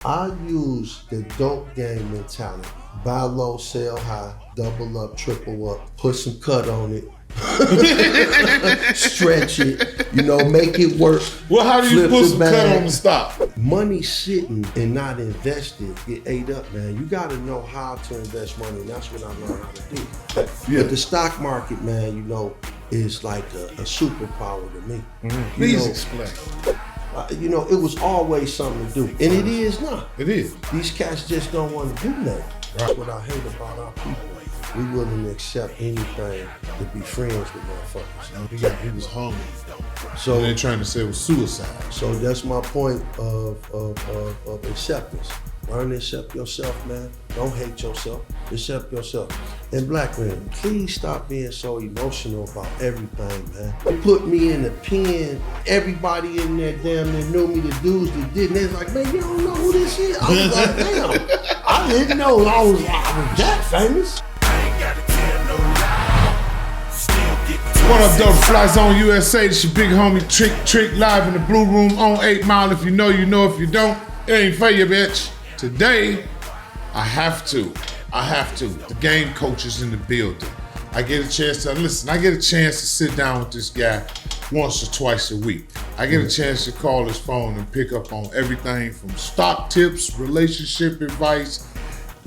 I use the dope game mentality. Buy low, sell high, double up, triple up, put some cut on it. Stretch it, make it work. Well, how do you put some cut on the stock? Money sitting and not invested get ate up, man. You gotta know how to invest money, and that's what I learned how to do. Yeah. But the stock market, man, is like a superpower to me. Mm-hmm. Please explain. It was always something to do, and it is now. It is. These cats just don't want to do nothing. Right. What I hate about our people, we willing to accept anything to be friends with motherfuckers. He was hungry. So and they're trying to say it was suicide. So that's my point of acceptance. Learn to accept yourself, man. Don't hate yourself. Accept yourself. And black men, please stop being so emotional about everything, man. They put me in the pen. Everybody in there damn near knew me. The dudes that didn't. They was like, man, you don't know who this is. I was like, damn. I didn't know I was that famous. What up, though? FlyZoneUSA. It's your big homie TrickTrick live in the Blue Room on 8 Mile. If you know, you know. If you don't, it ain't for you, bitch. Today, I have to. The game coach is in the building. I get a chance to sit down with this guy once or twice a week. I get a chance to call his phone and pick up on everything from stock tips, relationship advice,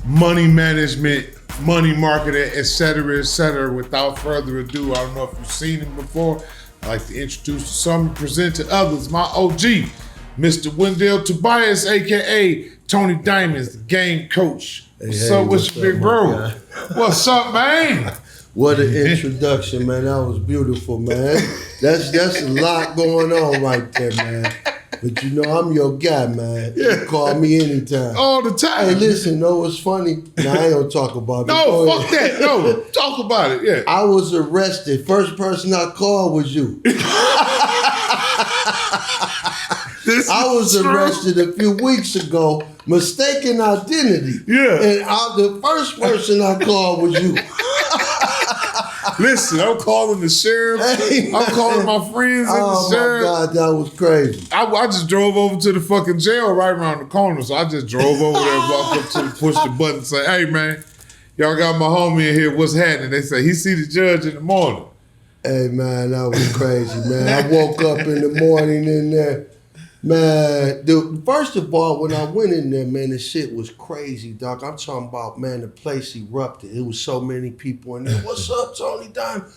money management, money marketing, etc., etc. Without further ado, I don't know if you've seen him before. I like to introduce to some and present to others my OG, Mr. Windell Tobias, aka Tony Diamonds, the game coach. What's up with your big bro? What's up, man? What an introduction, man. That was beautiful, man. That's a lot going on right there, man. But I'm your guy, man. Yeah. You call me anytime. All the time. Hey, listen, know what's funny? Nah, I ain't gonna talk about it. No, fuck that. No, talk about it, yeah. I was arrested. First person I called was you. I was arrested a few weeks ago, mistaken identity. Yeah. And the first person I called was you. Listen, I'm calling the sheriff. Hey, I'm calling my friends in the sheriff. Oh, my God, that was crazy. I just drove over to the fucking jail right around the corner, so I just drove over there, walked up to push the button, and say, hey, man, y'all got my homie in here. What's happening? They say, he see the judge in the morning. Hey, man, that was crazy, man. I woke up in the morning in there. Man, dude, first of all, when I went in there, man, the shit was crazy, dog. I'm talking about, man, the place erupted. It was so many people in there. What's up, Tony Diamond?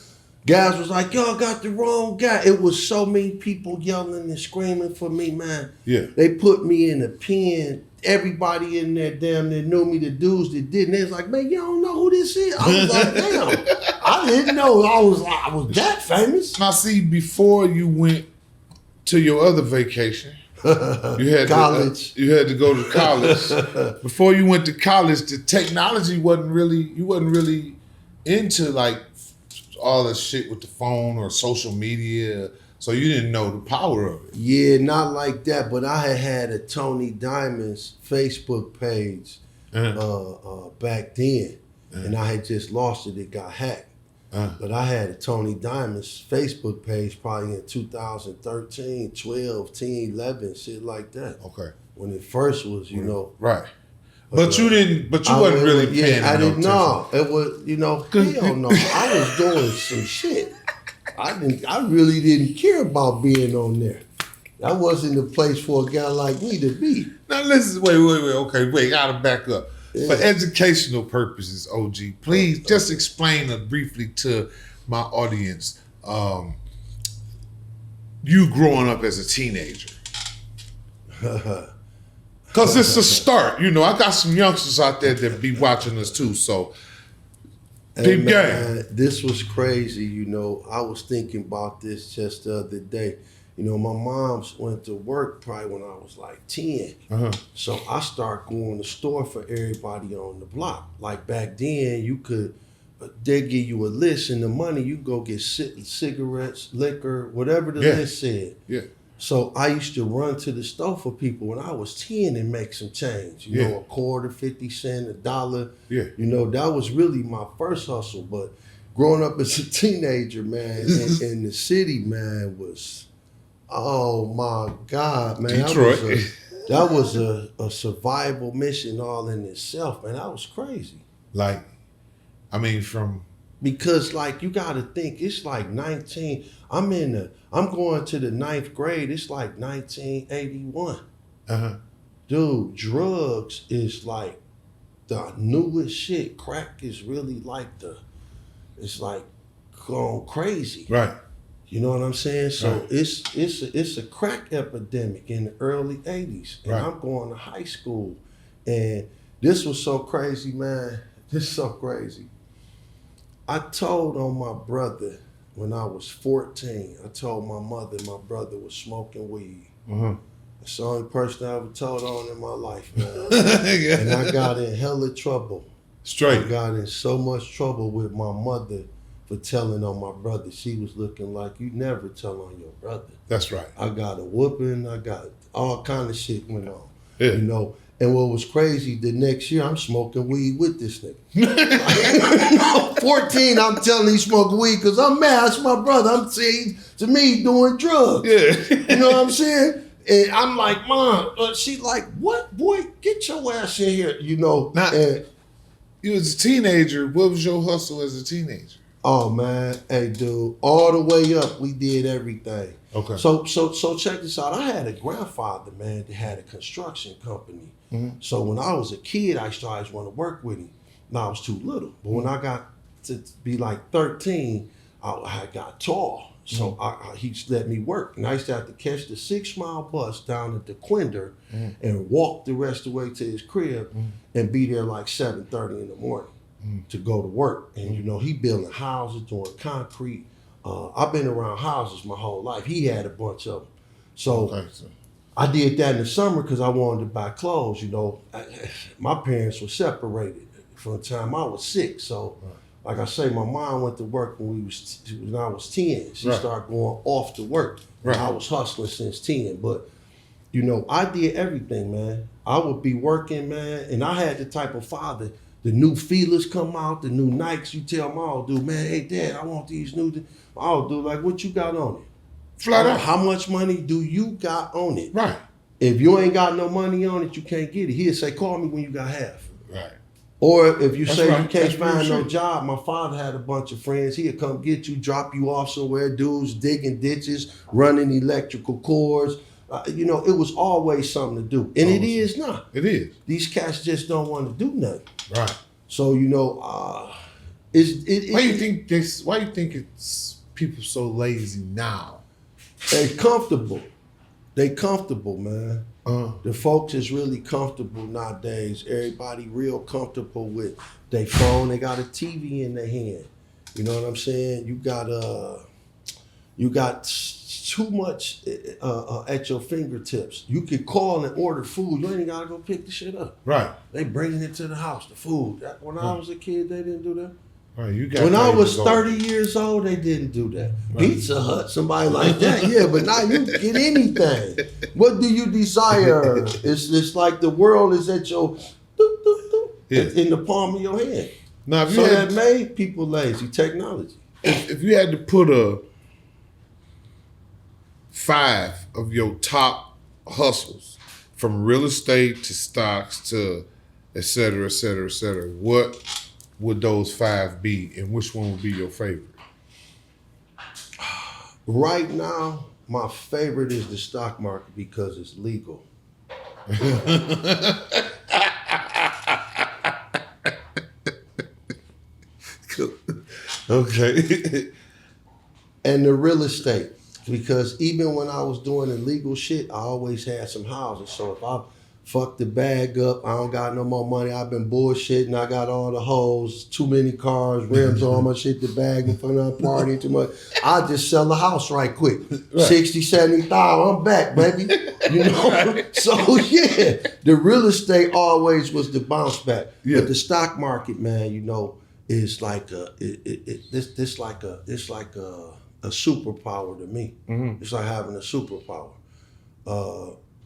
Guys was like, y'all got the wrong guy. It was so many people yelling and screaming for me, man. Yeah. They put me in a pen. Everybody in there damn near knew me. The dudes that didn't. They was like, man, you don't know who this is. I was like, damn. I didn't know I was that famous. Now, see, before you went to your other vacation, you had college. You had to go to college. Before you went to college, the technology you wasn't really into like all the shit with the phone or social media, so you didn't know the power of it. Yeah, not like that, but I had a Tony Diamonds Facebook page back then, and I had just lost it. It got hacked. But I had a Tony Diamonds Facebook page probably in 2013, 12, 10, 11, shit like that. Okay. When it first was, Right. But you wasn't really paying I didn't know. It was, hell no. I was doing some shit. I really didn't care about being on there. That wasn't the place for a guy like me to be. Now listen, wait, okay, gotta back up. Yeah. For educational purposes, OG, please just explain briefly to my audience you growing up as a teenager. Because it's a start. I got some youngsters out there that be watching us too, so hey, man, this was crazy, I was thinking about this just the other day. My mom's went to work probably when I was like 10. So I started going to the store for everybody on the block. Like back then, they'd give you a list and the money, you go get cigarettes, liquor, whatever the list said. Yeah. So I used to run to the store for people when I was 10 and make some change. A quarter, 50 cents, $1. Yeah. That was really my first hustle. But growing up as a teenager, man, in the city, man, was... Oh my God, man! Detroit. that was a survival mission all in itself, man. That was crazy. Like, I mean, from Because like you gotta think, it's like 19. I'm going to the 9th grade. It's like 1981. Dude, drugs is like the newest shit. Crack is really like it's like going crazy. right. You know what I'm saying? So Right. it's a crack epidemic in the early 80s. And Right. I'm going to high school. And this was so crazy, man. This is so crazy. I told on my brother when I was 14. I told my mother my brother was smoking weed. It's the only person I ever told on in my life, man. And I got in hella trouble. Straight. I got in so much trouble with my mother for telling on my brother. She was looking like, you never tell on your brother. That's right. I got a whooping. I got all kind of shit went on. Yeah. You know. And what was crazy, the next year I'm smoking weed with this nigga. 14, I'm telling he smoking weed because I'm mad. It's my brother. I'm saying to me doing drugs. Yeah. You know what I'm saying? And I'm like, Mom, she like, what, boy? Get your ass in here. You know. Now, and, you was a teenager. What was your hustle as a teenager? oh man, hey dude, all the way up, we did everything. Okay. So check this out. I had a grandfather, man, that had a construction company. So when I was a kid, I started wanting to work with him. Now I was too little, but when I got to be like 13, I got tall. So he let me work, and I used to have to catch the 6-mile bus down at the Quinder and walk the rest of the way to his crib and be there like 7:30 in the morning to go to work. And you know, he building houses, doing concrete. I've been around houses my whole life. He had a bunch of them. So I did that in the summer because I wanted to buy clothes. You know, my parents were separated from the time I was 6. So, like I say, my mom went to work when I was 10. She started going off to work. Right. I was hustling since 10. But, you know, I did everything, man. I would be working, man, and I had the type of father. The new feelers come out, the new Nikes. You tell my old dude, man, hey, Dad, I want these new. My old dude, like, what you got on it? Flat out. How much money do you got on it? Right. If you ain't got no money on it, you can't get it. He'll say, call me when you got half. Right. Or if you That's say right. you can't That's find real no shit. job, my father had a bunch of friends. He'd come get you, drop you off somewhere, dudes digging ditches, running electrical cords. You know, it was always something to do. And it is now. It is. These cats just don't want to do nothing. Right. So, you know, Why you think it's people so lazy now? They comfortable. They comfortable, man. The folks is really comfortable nowadays. Everybody real comfortable with their phone. They got a TV in their hand. You know what I'm saying? You got too much at your fingertips. You can call and order food. You ain't gotta go pick the shit up. Right. They bringing it to the house, the food. When I was a kid, they didn't do that. Right. You got. When I was 30 years old, they didn't do that. Right. Pizza Hut, somebody like that, yeah. But now you get anything. What do you desire? It's like the world is at your in the palm of your hand. Now, if you So had, that made people lazy. Technology. if you had to put 5 of your top hustles, from real estate to stocks to et cetera, et cetera, et cetera, what would those 5 be, and which one would be your favorite? Right now, my favorite is the stock market because it's legal. Okay. And the real estate, because even when I was doing illegal shit, I always had some houses. So if I fuck the bag up, I don't got no more money, I've been bullshitting, I got all the hoes, too many cars, rims on my shit, the bag in front of partying too much, I just sell the house right quick. Right. 60, 70,000, I'm back, baby. You know? So yeah, the real estate always was the bounce back. Yeah. But the stock market, man, you know, is like it's like a superpower to me. Mm-hmm. It's like having a superpower.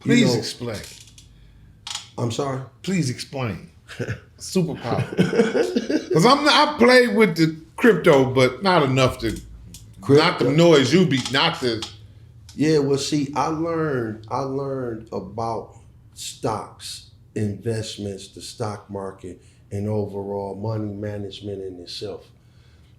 Please explain. I'm sorry? Please explain. Superpower. Because I played with the crypto, but not enough to, not the noise you be, not the. Yeah, well, see, I learned about stocks, investments, the stock market, and overall money management in itself.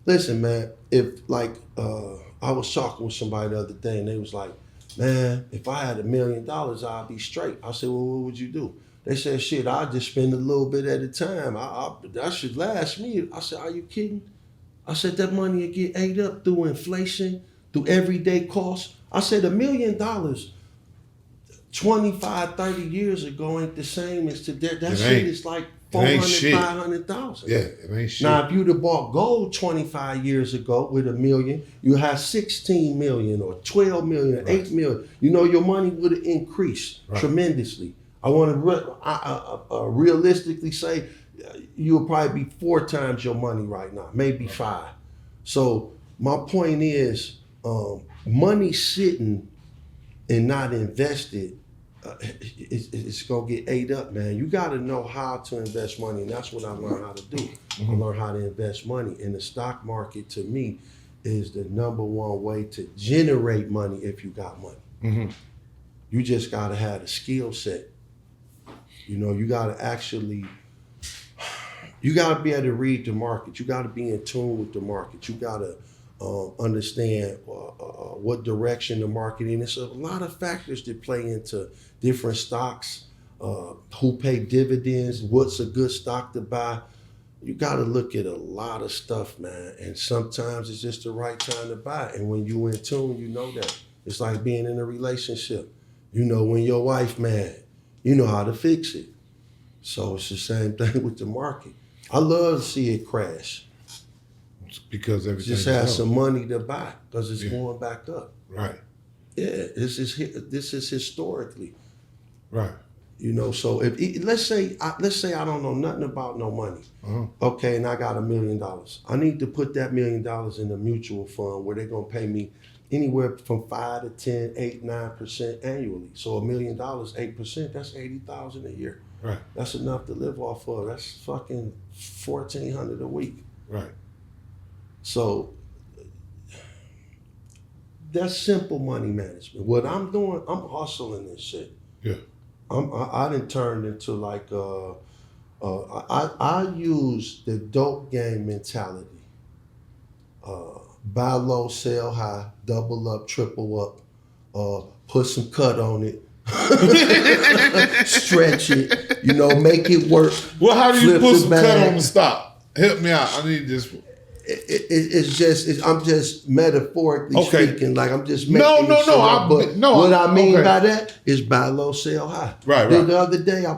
Listen, man, if like I was talking with somebody the other day and they was like, man, if I had $1 million, I'd be straight. I said, well, what would you do? They said, shit, I just spend a little bit at a time. That should last me. I said, are you kidding? I said, that money will get ate up through inflation, through everyday costs. I said, $1 million 25, 30 years ago ain't the same as today. That shit is like 400, 500,000. Yeah, it ain't shit. Now, if you'd have bought gold 25 years ago with $1 million, you have 16 million or 12 million or 8 million. You know, your money would have increased tremendously. I want to realistically say you'll probably be 4 times your money right now, maybe 5. So my point is, money sitting and not invested, it's gonna get ate up, man. You gotta know how to invest money, and that's what I learned how to do. I learned how to invest money. And the stock market, to me, is the #1 way to generate money if you got money. You just gotta have the skill set. You know, you gotta be able to read the market. You gotta be in tune with the market. You gotta understand what direction the market in. It's a lot of factors that play into different stocks, who pay dividends, what's a good stock to buy. You got to look at a lot of stuff, man. And sometimes it's just the right time to buy. And when you in tune, you know that. It's like being in a relationship. You know when your wife mad, you know how to fix it. So it's the same thing with the market. I love to see it crash. Because everything just have some money to buy because it's going back up. Right. Yeah, this is historically. Right. You know, so if let's say I don't know nothing about no money. Okay, and I got $1 million. I need to put that $1 million in a mutual fund where they're gonna pay me anywhere from 5 to 10, 8, 9% annually. So $1 million, 8%, that's 80,000 a year. Right. That's enough to live off of. That's fucking 1,400 a week. Right. So that's simple money management. What I'm doing, I'm hustling this shit. Yeah. I done turned into like I use the dope game mentality. Buy low, sell high, double up, triple up, put some cut on it, stretch it, you know, make it work. Well, how do you put some cut on the stock? Help me out. I need this. I'm just metaphorically speaking, like I'm just making No. What I mean by that is buy low, sell high. Right. The other day I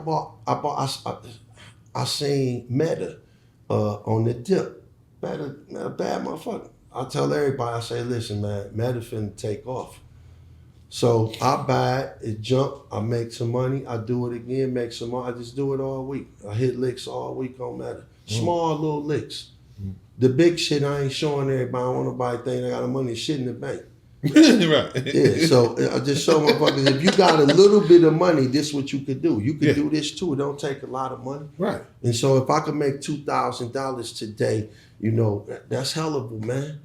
seen Meta on the dip. Meta, bad motherfucker. I tell everybody, I say, listen, man, Meta finna take off. So I buy it jump, I make some money, I do it again, make some money. I just do it all week. I hit licks all week on Meta. Small little licks. The big shit I ain't showing everybody. I don't want nobody thinking I got the money shit in the bank. Right. Yeah, so I just show motherfuckers, if you got a little bit of money, this is what you could do. You could do this too. It don't take a lot of money. Right. And so if I could make $2,000 today, you know, that's hellable, man.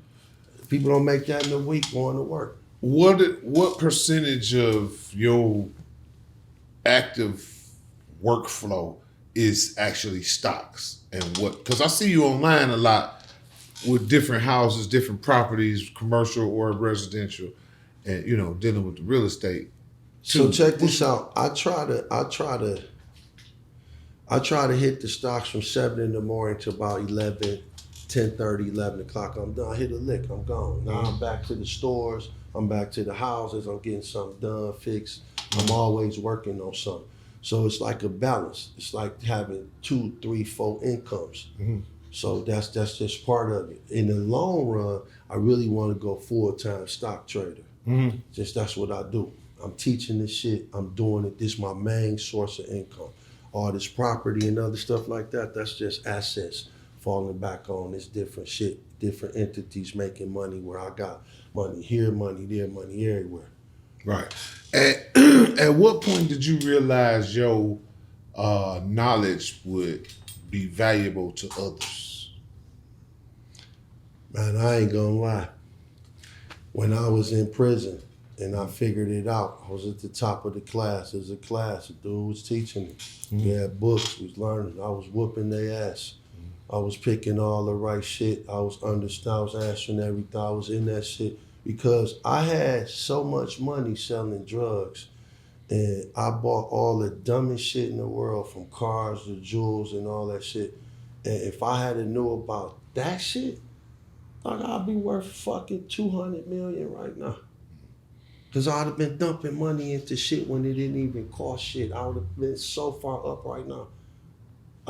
People don't make that in a week going to work. What percentage of your active workflow is actually stocks? And what, because I see you online a lot with different houses, different properties, commercial or residential, and you know, dealing with the real estate. So check this out. I try to hit the stocks from 7 in the morning to about 10:30, 11 o'clock. I'm done. I hit a lick, I'm gone. Now I'm back to the stores, I'm back to the houses, I'm getting something done, fixed. I'm always working on something. So it's like a balance. It's like having 2, 3, 4 incomes. So that's just part of it. In the long run, I really want to go full-time stock trader. Just that's what I do. I'm teaching this shit. I'm doing it. This is my main source of income. All this property and other stuff like that, that's just assets falling back on this different shit, different entities making money where I got money here, money there, money everywhere. Right. At what point did you realize your knowledge would be valuable to others? Man, I ain't gonna lie. When I was in prison and I figured it out. I was at the top of the class. There's a class. The dude was teaching me. We had books. We was learning. I was whooping their ass. I was picking all the right shit. I was answering everything. I was in that shit because I had so much money selling drugs, and I bought all the dumbest shit in the world, from cars to jewels and all that shit. And if I had knew about that shit, like, I'd be worth fucking 200 million right now. Cause I'd have been dumping money into shit when it didn't even cost shit. I would have been so far up right now.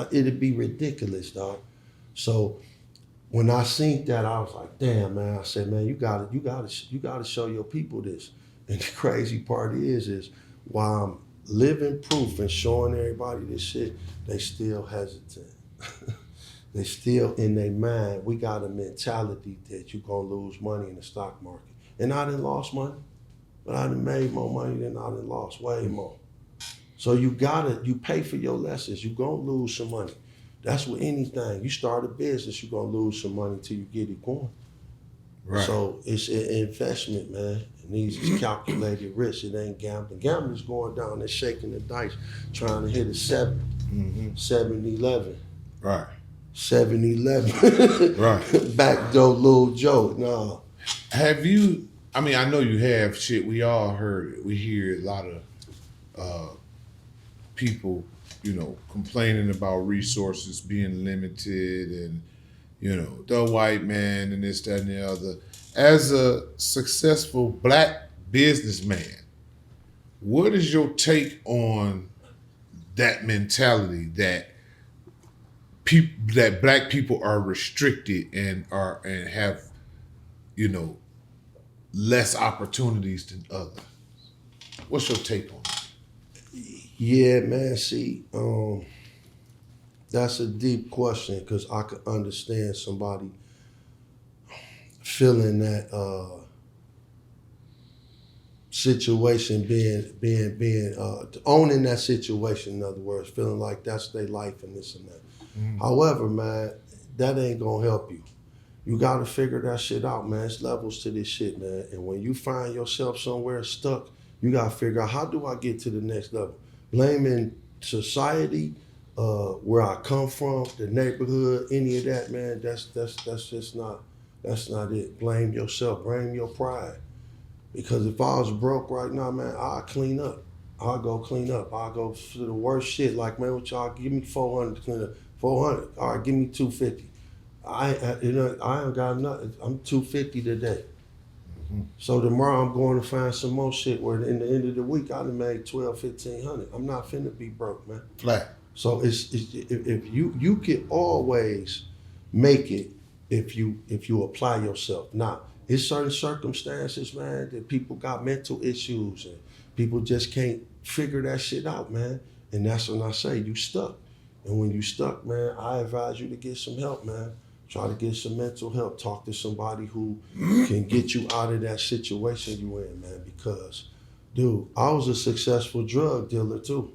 It'd be ridiculous, dog. So when I seen that, I was like, damn, man. I said, man, you gotta show your people this. And the crazy part is while I'm living proof and showing everybody this shit, they still hesitant. They still in their mind, we got a mentality that you're gonna lose money in the stock market. And I done lost money, but I done made more money than I done lost, way more. So you pay for your lessons. You're gonna lose some money. That's with anything. You start a business, you're gonna lose some money till you get it going. Right. So it's an investment, man. It needs calculated risk. It ain't gambling. Gambling's going down there shaking the dice, trying to hit a 7-11. Right. 7-11. Right. Backdoor Lil Joe. No. Have you, I mean, I know you have shit. We all heard it. We hear a lot of people, you know, complaining about resources being limited and, you know, the white man and this, that, and the other. As a successful Black businessman, what is your take on that mentality that that Black people are restricted and have, you know, less opportunities than others? What's your take on that? Yeah, man. See, that's a deep question, because I could understand somebody feeling that situation, being owning that situation. In other words, feeling like that's their life and this and that. However, man, that ain't gonna help you. You gotta figure that shit out, man. It's levels to this shit, man. And when you find yourself somewhere stuck, you gotta figure out, how do I get to the next level? Blaming society, where I come from, the neighborhood, any of that, man, that's just not it. Blame yourself, blame your pride. Because if I was broke right now, man, I'll clean up. I'll go clean up. I'll go to the worst shit. Like, man, what y'all give me 400 to clean up? 400. All right, give me 250. I ain't got nothing. I'm 250 today. So tomorrow I'm going to find some more shit where in the end of the week I done made 1,200, 1,500. I'm not finna be broke, man. Flat. So it's if you can always make it if you apply yourself. Now, it's certain circumstances, man, that people got mental issues and people just can't figure that shit out, man. And that's when I say you stuck. And when you stuck, man, I advise you to get some help, man. Try to get some mental help. Talk to somebody who can get you out of that situation you in, man. Because, dude, I was a successful drug dealer too.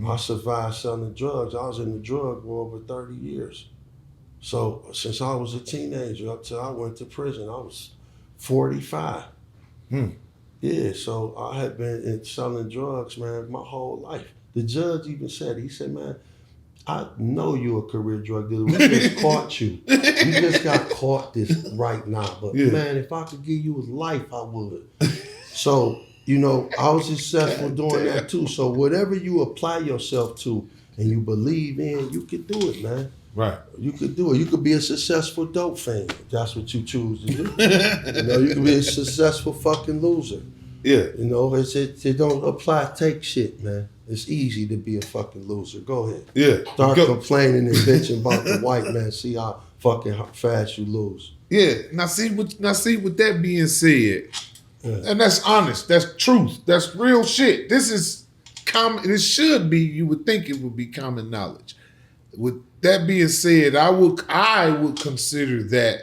I survived selling drugs. I was in the drug world for 30 years. So since I was a teenager up till I went to prison, I was 45. Yeah, so I had been selling drugs, man, my whole life. The judge even said, he said, man, I know you're a career drug dealer. We just caught you. You just got caught this right now. But man, if I could give you life, I would. So, you know, I was successful doing that too. So whatever you apply yourself to and you believe in, you can do it, man. Right. You could do it. You could be a successful dope fan if that's what you choose to do. You know, you could be a successful fucking loser. Yeah. You know, it don't apply, take shit, man. It's easy to be a fucking loser. Go ahead. Yeah. Start complaining and bitching about the white man. See how fucking fast you lose. Yeah. Now see with that being said, and that's honest, that's truth, that's real shit. This is common. This should be. You would think it would be common knowledge. With that being said, I would consider that,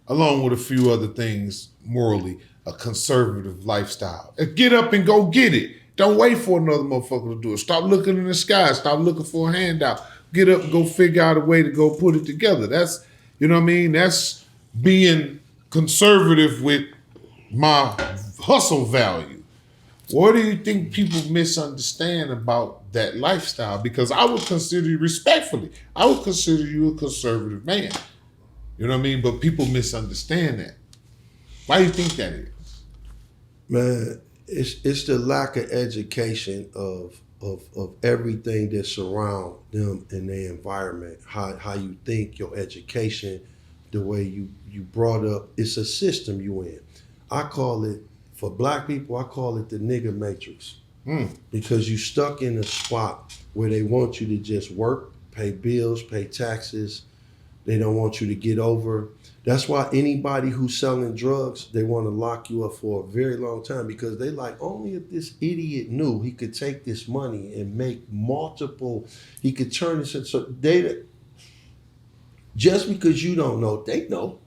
along with a few other things, morally, a conservative lifestyle. Get up and go get it. Don't wait for another motherfucker to do it. Stop looking in the sky. Stop looking for a handout. Get up and go figure out a way to go put it together. That's, you know what I mean? That's being conservative with my hustle value. What do you think people misunderstand about that lifestyle? Because I would consider you, respectfully, I would consider you a conservative man. You know what I mean? But people misunderstand that. Why do you think that is? Man, it's the lack of education of everything that surround them in their environment. How you think, your education, the way you brought up. It's a system you in. I call it, for black people, I call it the nigga matrix. Because you stuck in a spot where they want you to just work, pay bills, pay taxes. They don't want you to get over. That's why anybody who's selling drugs, they want to lock you up for a very long time, because they like, only if this idiot knew he could take this money and make multiple, he could turn this into, so they, just because you don't know, they know.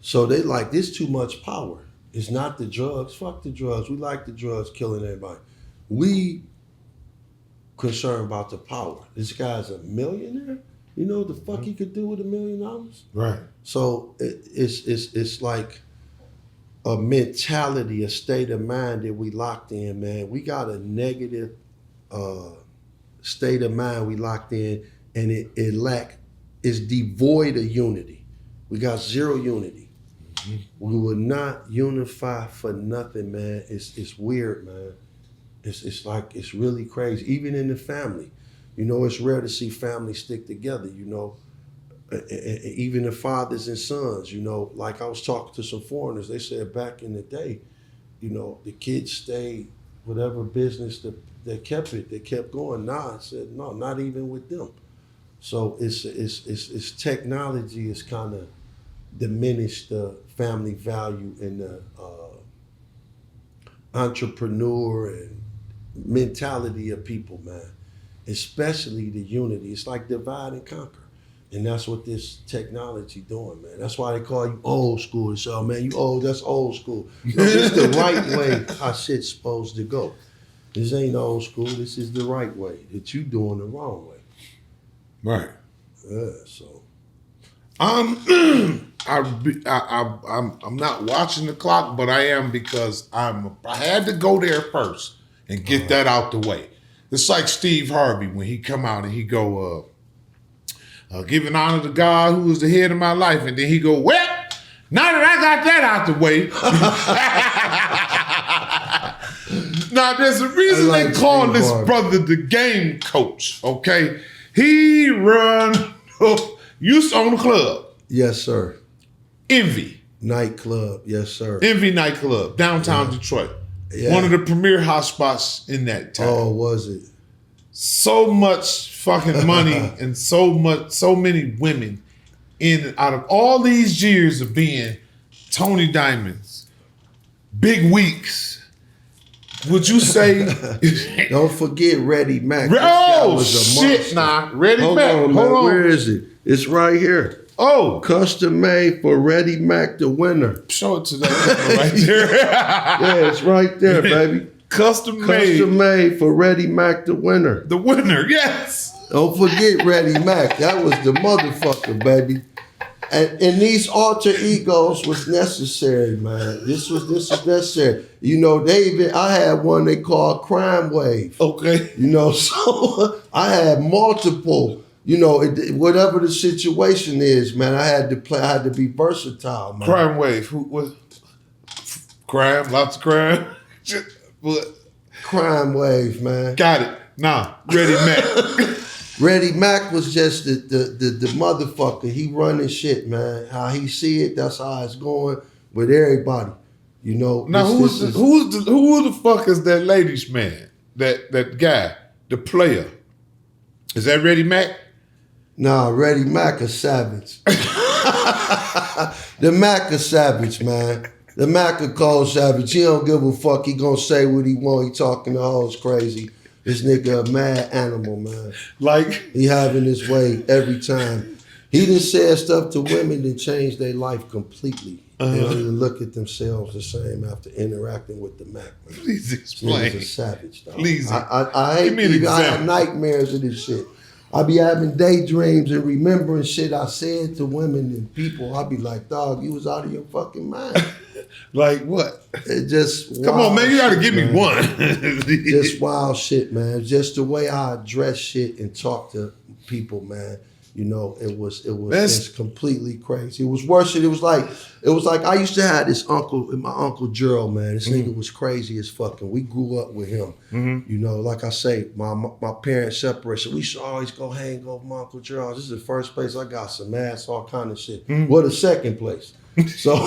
So they like, this too much power. It's not the drugs, fuck the drugs. We like the drugs killing everybody. We concerned about the power. This guy's a millionaire. You know what the fuck he could do with $1 million? Right. So it's like a mentality, a state of mind that we locked in, man. We got a negative state of mind we locked in, and it's devoid of unity. We got zero unity. We will not unify for nothing, man. It's weird, man. It's like, it's really crazy. Even in the family. You know, it's rare to see families stick together, you know. Even the fathers and sons, you know, like I was talking to some foreigners, they said back in the day, you know, the kids stayed, whatever business that they kept going. Nah, I said, no, not even with them. So it's technology has kind of diminished the family value and the entrepreneur and mentality of people, man. Especially the unity. It's like divide and conquer. And that's what this technology doing, man. That's why they call you old school. So, oh, man, you old, that's old school. No, it's the right way how shit's supposed to go. This ain't old school. This is the right way. That you doing the wrong way. Right. Yeah, so. I'm not watching the clock, but I am, because I had to go there first and get that out the way. It's like Steve Harvey when he come out and he go, giving honor to God who is the head of my life. And then he go, well, now that I got that out the way. Now, there's a reason they call this brother the game coach, okay? He run, used to own a club. Yes, sir. Envy. Nightclub, yes, sir. Envy nightclub, downtown Detroit. Yeah. One of the premier hot spots in that town. Oh, was it? So much fucking money and so many women out of all these years of being Tony Diamonds, Big Weeks. Would you say? Don't forget Reddy Mac. Oh shit! Nah, Reddy Mac. Hold on. Where is it? It's right here. Oh, custom made for Reddy Mac, the winner. Show it to that camera right there. Yeah, it's right there, baby. Custom made for Reddy Mac, the winner. The winner, yes. Don't forget Reddy Mac. That was the motherfucker, baby. And these alter egos was necessary, man. This was necessary. You know, I had one they called Crime Wave. Okay. You know, so I had multiple. You know, whatever the situation is, man, I had to play. I had to be versatile, man. Crime Wave. Who was crime? Lots of crime. What? Crime Wave, man. Got it. Nah, Reddy Mac. Reddy Mac was just the motherfucker. He running shit, man. How he see it, that's how it's going with everybody. You know. Now who the fuck is that ladies man? That guy, the player. Is that Reddy Mac? Nah, Reddy Mac a savage. The Mac a savage, man. The Mac a cold savage. He don't give a fuck. He gonna say what he want. He talking the hoes crazy. This nigga a mad animal, man. Like he having his way every time. He done said stuff to women that changed their life completely. They don't even look at themselves the same after interacting with the Mac, man. Please explain. He's a savage, dog. Please. I hate Give me an example. I have nightmares of this shit. I be having daydreams and remembering shit I said to women and people. I be like, dog, you was out of your fucking mind. Like what? It just come on, man. You gotta shit, give man. me one. Just wild shit, man. Just the way I address shit and talk to people, man. You know, it was just completely crazy. It was worse. It was like I used to have this uncle, my Uncle Gerald, man. This nigga was crazy as fucking. We grew up with him. You know, like I say, my parents separated. So we used to always go hang over my Uncle Gerald. This is the first place I got some ass, all kind of shit. Well, the second place. So,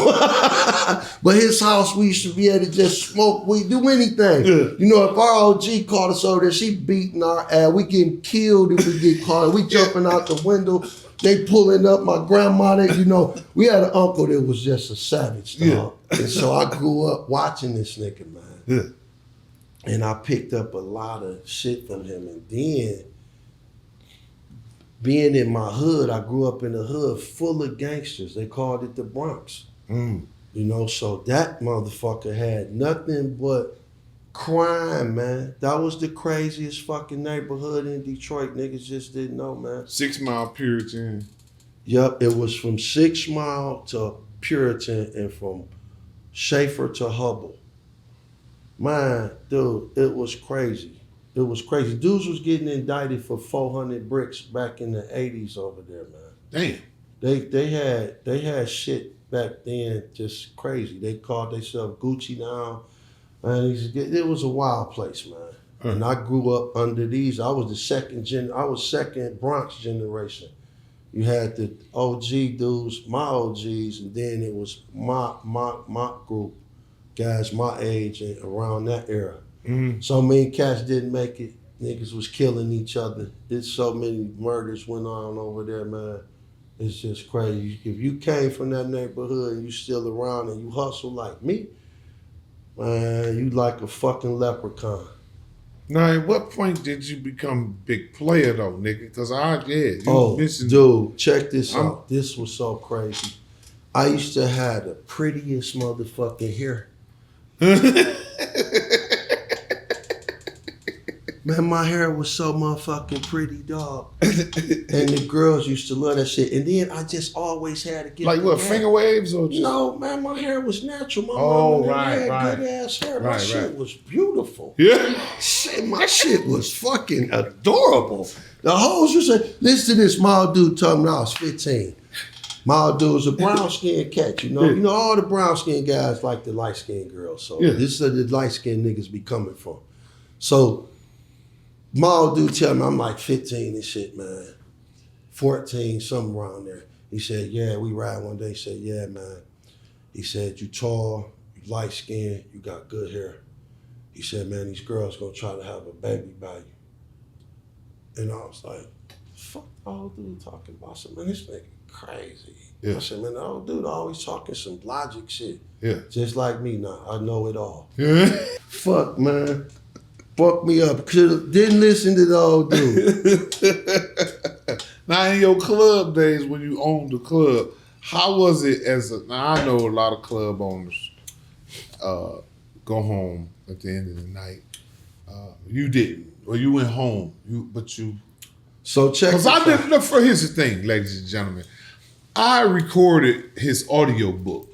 but his house, we used to be able to just smoke, we do anything. Yeah. You know, if our OG caught us over there, she beating our ass. We getting killed if we get caught. We jumping out the window. They pulling up my grandmother. You know, we had an uncle that was just a savage, dog. Yeah. And so I grew up watching this nigga, man. Yeah. And I picked up a lot of shit from him. And then, being in my hood, I grew up in a hood full of gangsters. They called it the Bronx. You know, so that motherfucker had nothing but crime, man. That was the craziest fucking neighborhood in Detroit. Niggas just didn't know, man. 6 Mile Puritan. Yep, it was from 6 Mile to Puritan and from Schaefer to Hubble. Man, dude, it was crazy. It was crazy. Dudes was getting indicted for 400 bricks back in the 80s over there, man. Damn. They had shit back then just crazy. They called themselves Gucci now. Man, it was a wild place, man. And I grew up under these. I was second Bronx generation. You had the OG dudes, my OGs, and then it was my group, guys my age and around that era. So many cats didn't make it. Niggas was killing each other. There's so many murders went on over there, man. It's just crazy. If you came from that neighborhood and you still around and you hustle like me, man, you like a fucking leprechaun. Now, at what point did you become big player though, nigga? Because mentioned. Dude, check this out. This was so crazy. I used to have the prettiest motherfucking hair. Man, my hair was so motherfucking pretty, dog. And the girls used to love that shit. And then I just always had to get like what, finger waves or just? No, man, my hair was natural. My mama had good ass hair. My shit was beautiful. Yeah. Shit, my shit was fucking adorable. The hoes used to say, listen to this mild dude told me when I was 15. Mild dude was a brown skinned cat, you know. You know, all the brown skinned guys like the light skinned girls. So this is where the light skinned niggas be coming from. So Mild dude tell me I'm like 15 and shit, man. 14, something around there. He said, yeah, we ride one day. He said, yeah, man. He said, you tall, you light skinned, you got good hair. He said, man, these girls gonna try to have a baby by you. And I was like, fuck the old dude talking about some, man, this nigga crazy. I said, man, the old dude always talking some logic shit. Yeah. Just like me now, I know it all. Yeah. Fuck, man. Fuck me up. Didn't listen to the old dude. Now, in your club days when you owned the club, how was it now I know a lot of club owners go home at the end of the night. You didn't. Or you went home. So check this out. Here's the thing, ladies and gentlemen. I recorded his audio book.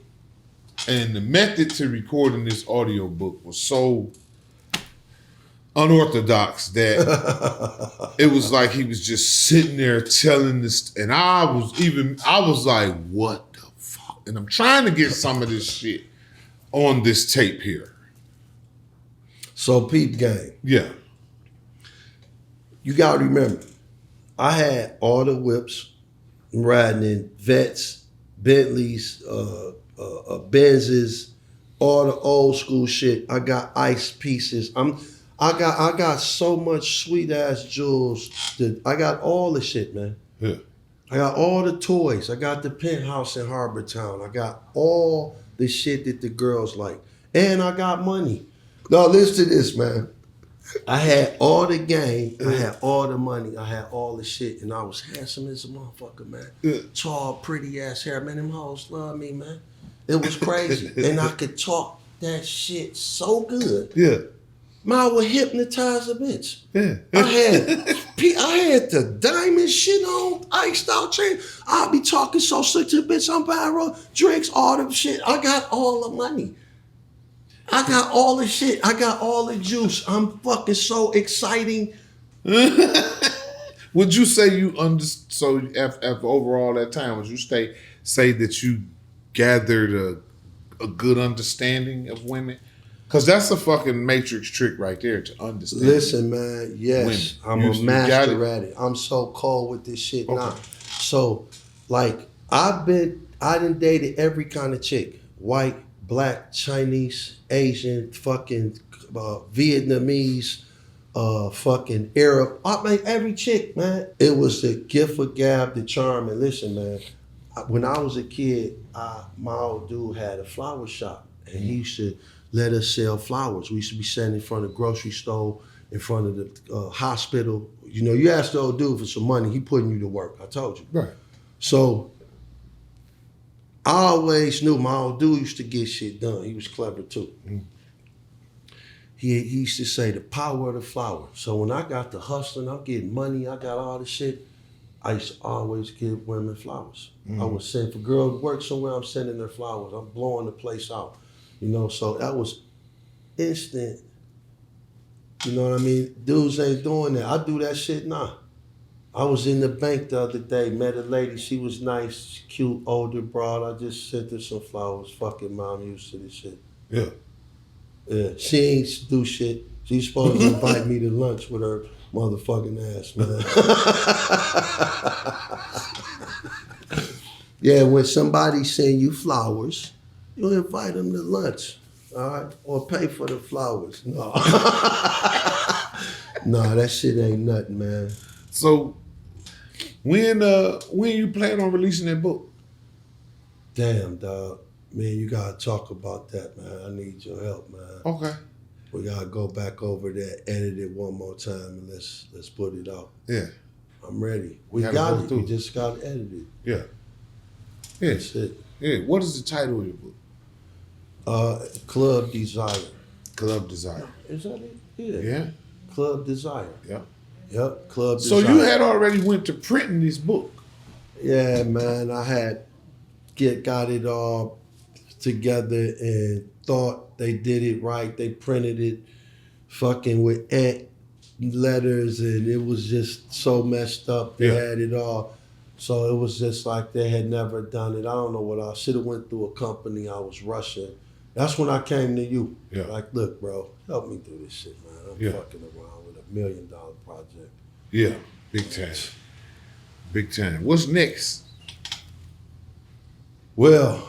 And the method to recording this audio book was so unorthodox that it was like he was just sitting there telling this, and I was like, what the fuck? And I'm trying to get some of this shit on this tape here. So peep game. Yeah. You gotta remember, I had all the whips, riding in Vets, Bentleys, Benzes, all the old school shit. I got ice pieces. I got so much sweet ass jewels. I got all the shit, man. Yeah. I got all the toys. I got the penthouse in Harbor Town. I got all the shit that the girls like. And I got money. Now listen to this, man. I had all the game. I had all the money. I had all the shit. And I was handsome as a motherfucker, man. Yeah. Tall, pretty ass hair. Man, them hoes love me, man. It was crazy. And I could talk that shit so good. Yeah. Man, I would hypnotize a bitch. Yeah. I had I had the diamond shit on, iced out chain. I'll be talking so slick to the bitch. I'm buying drinks, all the shit. I got all the money. I got all the shit. I got all the juice. I'm fucking so exciting. Would you say you so after overall that time, would you say that you gathered a good understanding of women? Because that's a fucking matrix trick right there to understand. Listen, man, yes, women. I'm a master at it. I'm so cold with this shit now. So, like, I done dated every kind of chick. White, black, Chinese, Asian, fucking Vietnamese, fucking Arab. I mean, every chick, man. It was the gift of gab, the charm. And listen, man, when I was a kid, my old dude had a flower shop, and he used to let us sell flowers. We used to be standing in front of the grocery store, in front of the hospital. You know, you ask the old dude for some money, he putting you to work. I told you. Right. So I always knew my old dude used to get shit done. He was clever too. Mm. He used to say the power of the flower. So when I got to hustling, I'm getting money, I got all this shit, I used to always give women flowers. I would send, for girls to work somewhere, I'm sending their flowers. I'm blowing the place out. You know, so that was instant. You know what I mean? Dudes ain't doing that. I do that shit now. I was in the bank the other day, met a lady. She was nice, cute, older broad. I just sent her some flowers. Fucking mom used to this shit. Yeah. Yeah. She ain't do shit. She's supposed to invite me to lunch with her motherfucking ass, man. Yeah, when somebody send you flowers, you invite them to lunch, all right? Or pay for the flowers. No. No, that shit ain't nothing, man. So when you plan on releasing that book? Damn, dog. Man, you gotta talk about that, man. I need your help, man. Okay. We gotta go back over that, edit it one more time, and let's put it out. Yeah. I'm ready. We got it. We just gotta edit it. Yeah. Yeah. That's it. Yeah. What is the title of your book? Club Desire. Club Desire. Is that it? Yeah. Yeah. Club Desire. Yeah. Yep. Club So Desire. you had already went to printing this book. Yeah, man. I had got it all together and thought they did it right. They printed it fucking with ant letters, and it was just so messed up. They had it all. So it was just like they had never done it. I don't know what I should have went through a company. I was rushing. That's when I came to you. Yeah. Like, look, bro, help me do this shit, man. I'm fucking around with $1 million project. Yeah, big time. Big time. What's next? Well,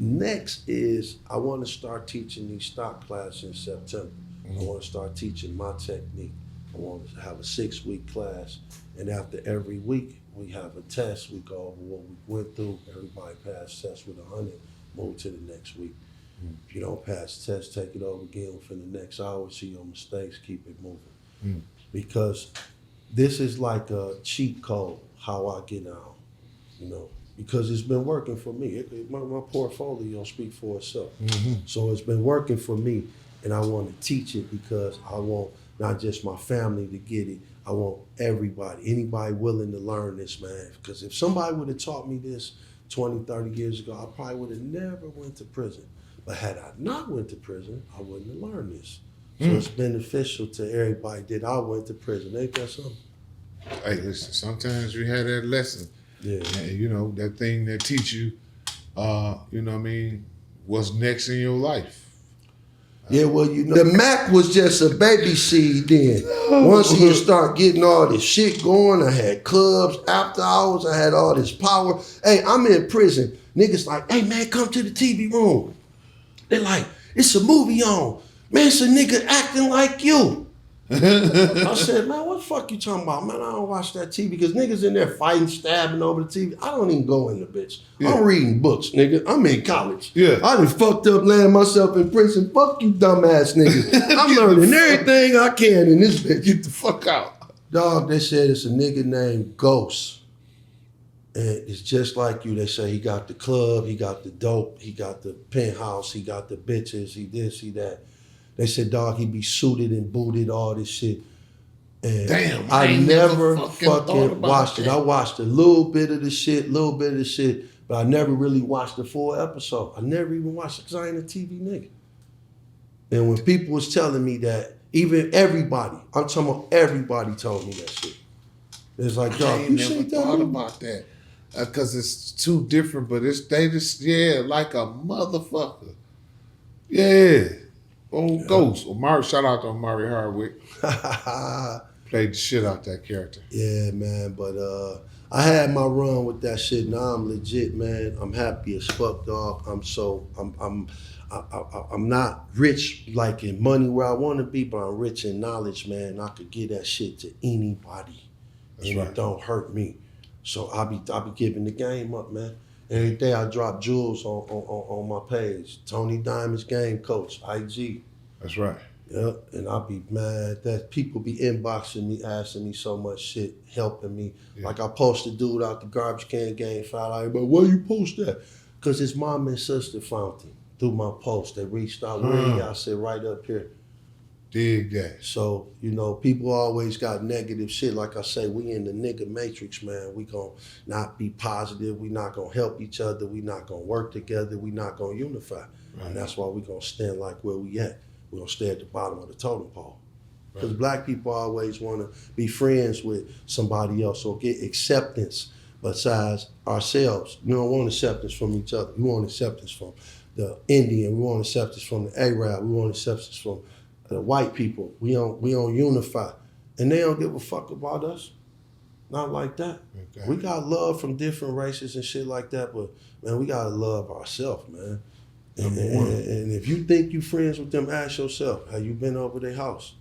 next is I want to start teaching these stock classes in September. I want to start teaching my technique. I want to have a 6-week class, and after every week we have a test. We go over what we went through. Everybody passed tests with 100. Move to the next week. If you don't pass the test, take it over again within the next hour. See your mistakes. Keep it moving. Because this is like a cheat code how I get out. You know. Because it's been working for me. My portfolio speak for itself. So it's been working for me, and I want to teach it because I want not just my family to get it. I want everybody, anybody willing to learn this, man. Because if somebody would have taught me this 20, 30 years ago, I probably would have never went to prison. But had I not went to prison, I wouldn't have learned this. So it's beneficial to everybody that I went to prison. Ain't that something? Hey, listen, sometimes you had that lesson. Yeah. And, you know, that thing that teach you, you know what I mean, what's next in your life. Yeah, well, you know, the Mac was just a baby seed then. Once you start getting all this shit going, I had clubs, after hours, I had all this power. Hey, I'm in prison. Niggas like, hey, man, come to the TV room. They're like, it's a movie on. Man, it's a nigga acting like you. I said, man, what the fuck you talking about? Man, I don't watch that TV because niggas in there fighting, stabbing over the TV. I don't even go in the bitch. Yeah. I'm reading books, nigga. I'm in college. Yeah. I done fucked up laying myself in prison. Fuck you dumbass niggas. I'm learning everything I can in this bitch. Get the fuck out. Dog, they said it's a nigga named Ghost. And it's just like you. They say he got the club, he got the dope, he got the penthouse, he got the bitches, he this, he that. They said, dog, he be suited and booted, all this shit. And Damn, I ain't never thought fucking about watched that. it. I watched a little bit of the shit, but I never really watched the full episode. I never even watched it because I ain't a TV nigga. And when people was telling me that, even everybody, I'm talking about everybody told me that shit. It's like, I dog, ain't you never seen that thought movie? about that. Because it's too different, but they just, like a motherfucker. Yeah. Old Ghost. Shout out to Omari Hardwick. Played the shit out that character. Yeah, man, but I had my run with that shit. Now I'm legit, man. I'm happy as fuck, dog. I'm not rich like in money where I want to be, but I'm rich in knowledge, man. I could give that shit to anybody, and right. It don't hurt me. So I be giving the game up, man. Every day I drop jewels on my page. Tony Diamond's game coach, IG. That's right. Yeah, and I'll be mad that people be inboxing me, asking me so much shit, helping me. Yeah. Like I posted dude out the garbage can game file, like, but why you post that? Because his mom and sister found him through my post. They reached out, where I said, right up here. Dig that. So, people always got negative shit. Like I say, we in the nigga matrix, man. We gonna not be positive. We not gonna help each other. We not gonna work together. We not gonna unify. Right. And that's why we gonna stand like where we at. We're going to stay at the bottom of the totem pole. Because black people always want to be friends with somebody else or get acceptance besides ourselves. We don't want acceptance from each other. We want acceptance from the Indian. We want acceptance from the Arab. We want acceptance from the white people. We don't unify. And they don't give a fuck about us. Not like that. Okay. We got love from different races and shit like that, but, man, we got to love ourselves, man. And if you think you friends with them, ask yourself, have you been over their house?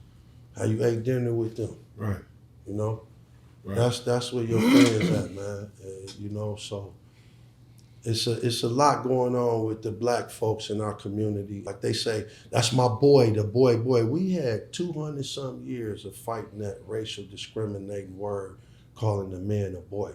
How you ate dinner with them? Right. Right. That's where your friends at, man. So it's a lot going on with the black folks in our community. Like they say, that's my boy, the boy. We had 200 some years of fighting that racial discriminating word, calling the man a boy.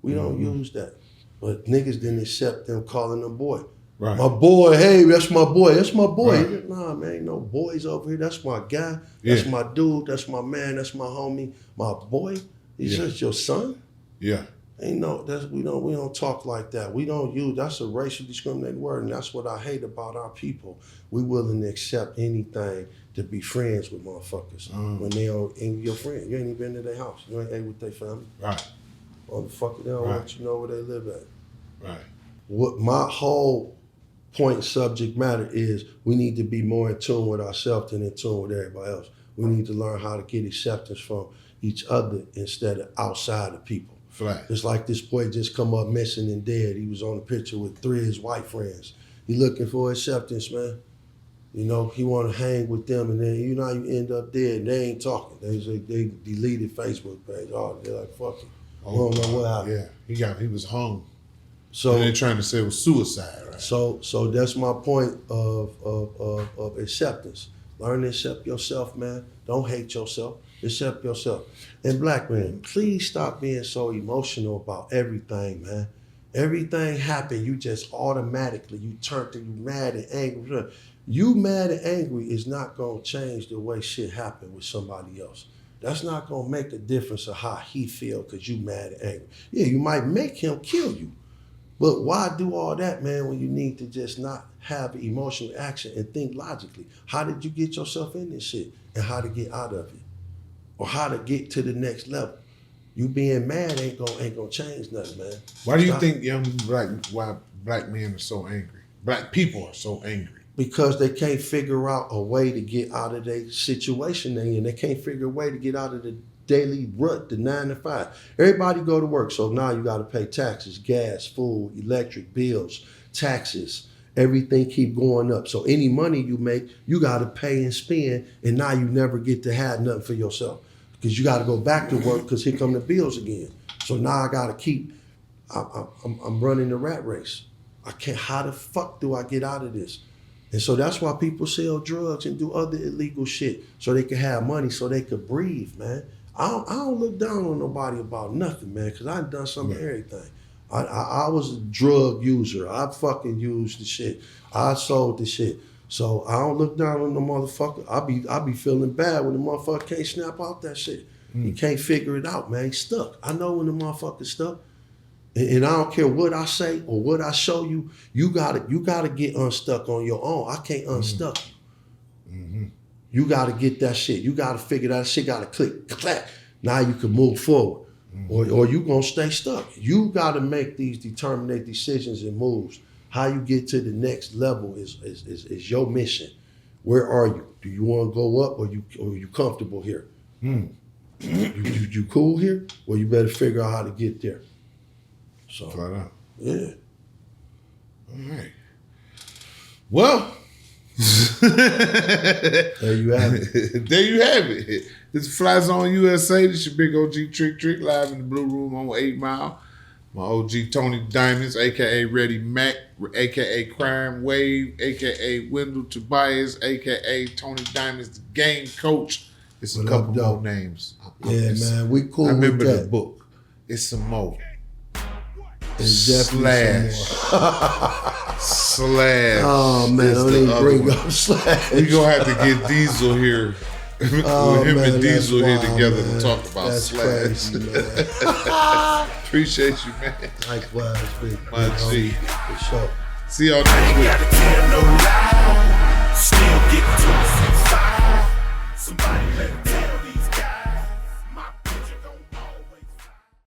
We don't use that. But niggas didn't accept them calling them boy. Right. My boy, hey, that's my boy. That's my boy. Right. Nah, man, ain't no boys over here. That's my guy. That's my dude. That's my man. That's my homie. My boy. He's just your son. Yeah. Ain't no. We don't talk like that. We don't use. That's a racial discriminating word, and that's what I hate about our people. We willing to accept anything to be friends with motherfuckers when they ain't your friend. You ain't even been to their house. You ain't ate with their family. Right. Motherfucker, they don't want you to know where they live at. Right. What my whole point subject matter is, we need to be more in tune with ourselves than in tune with everybody else. We need to learn how to get acceptance from each other instead of outside of people. Flat. It's like this boy just come up missing and dead. He was on a picture with 3 of his white friends. He looking for acceptance, man. He want to hang with them, and then you end up dead and they ain't talking. They deleted Facebook page. Oh, they're like, fuck it. I don't know what happened. Yeah, he was hung. So and they're trying to say it was suicide, right? So that's my point of acceptance. Learn to accept yourself, man. Don't hate yourself. Accept yourself. And black men, please stop being so emotional about everything, man. Everything happened, you just automatically, you mad and angry. You mad and angry is not gonna change the way shit happened with somebody else. That's not gonna make a difference of how he feel because you mad and angry. Yeah, you might make him kill you. But why do all that, man, when you need to just not have emotional action and think logically? How did you get yourself in this shit and how to get out of it? Or how to get to the next level? You being mad ain't gonna change nothing, man. Why do you think why black men are so angry? Black people are so angry. Because they can't figure out a way to get out of their situation they in. They can't figure a way to get out of the daily rut, the 9 to 5. Everybody go to work, so now you got to pay taxes, gas, food, electric bills, taxes. Everything keep going up. So any money you make, you got to pay and spend, and now you never get to have nothing for yourself because you got to go back to work because here come the bills again. So now I got to keep. I'm running the rat race. I can't. How the fuck do I get out of this? And so that's why people sell drugs and do other illegal shit so they can have money, so they could breathe, man. I don't look down on nobody about nothing, man, because I done some of everything. I was a drug user. I fucking used the shit. I sold the shit. So I don't look down on the motherfucker. I be feeling bad when the motherfucker can't snap out that shit. You can't figure it out, man. He's stuck. I know when the motherfucker's stuck. And I don't care what I say or what I show you, you gotta get unstuck on your own. I can't unstuck you. Mm-hmm. You gotta get that shit. You gotta figure that shit gotta click, clack. Now you can move forward. Or you gonna stay stuck. You gotta make these determinate decisions and moves. How you get to the next level is your mission. Where are you? Do you want to go up or you comfortable here? You cool here? Well, you better figure out how to get there. So, Flat out. yeah. All right. Well, there you have it. There you have it. This is FlyZoneUSA. This your big OG Trick live in the Blue Room on 8 Mile. My OG Tony Diamonds, a.k.a. Ready Mac, a.k.a. Crime Wave, a.k.a. Windell Tobias, a.k.a. Tony Diamonds, the game coach. It's a couple more names. Yeah, man, we cool. I remember with the that. book. It's some more. It's definitely some more. Slash. Oh man, don't even bring up Slash. We gonna have to get Diesel here. With him and Diesel here together to talk about that's Slash. Crazy, man. Appreciate you, man. Likewise, big My G. for sure. See y'all next week. Gotta tell no lie. Still get to the same side. Somebody better tell